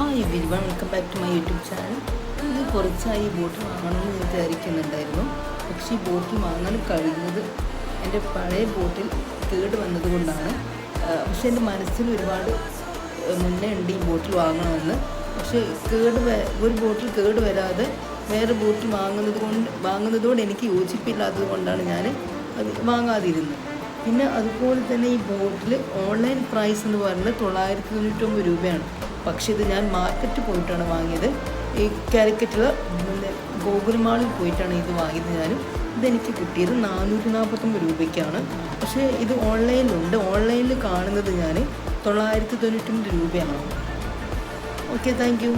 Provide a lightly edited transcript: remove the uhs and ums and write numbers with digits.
Hi everyone, welcome back to my YouTube channel. ഇത് കുറച്ചായി ഈ ബോട്ടിൽ വാങ്ങണമെന്ന് വിചാരിക്കുന്നുണ്ടായിരുന്നു. പക്ഷേ ഈ ബോട്ടിൽ വാങ്ങാൻ കഴിയുന്നത് എൻ്റെ പഴയ ബോട്ടിൽ കേട് വന്നതുകൊണ്ടാണ്. പക്ഷേ എൻ്റെ മനസ്സിൽ ഒരുപാട് മുന്നേ ഉണ്ട് ഈ ബോട്ടിൽ വാങ്ങണമെന്ന്. പക്ഷേ ഒരു ബോട്ടിൽ കേട് വരാതെ വേറെ ബോട്ടിൽ വാങ്ങുന്നതുകൊണ്ട് എനിക്ക് യോജിപ്പില്ലാത്തത് കൊണ്ടാണ് ഞാൻ അത് വാങ്ങാതിരുന്നത്. പിന്നെ അതുപോലെ തന്നെ ഈ ബോട്ടിൽ ഓൺലൈൻ പ്രൈസ് എന്ന് പറയുന്നത് 999 രൂപയാണ്. പക്ഷേ ഇത് ഞാൻ മാർക്കറ്റിൽ പോയിട്ടാണ് വാങ്ങിയത്. ഈ കാലിക്കറ്റുള്ള ഗോകുൽ മാളിൽ പോയിട്ടാണ് ഇത് വാങ്ങിയത്. ഇതെനിക്ക് കിട്ടിയത് 449 രൂപയ്ക്കാണ്. പക്ഷേ ഇത് ഓൺലൈനിലുണ്ട്. ഓൺലൈനിൽ കാണുന്നത് ഞാൻ 999 രൂപയാണ്. Okay, thank you.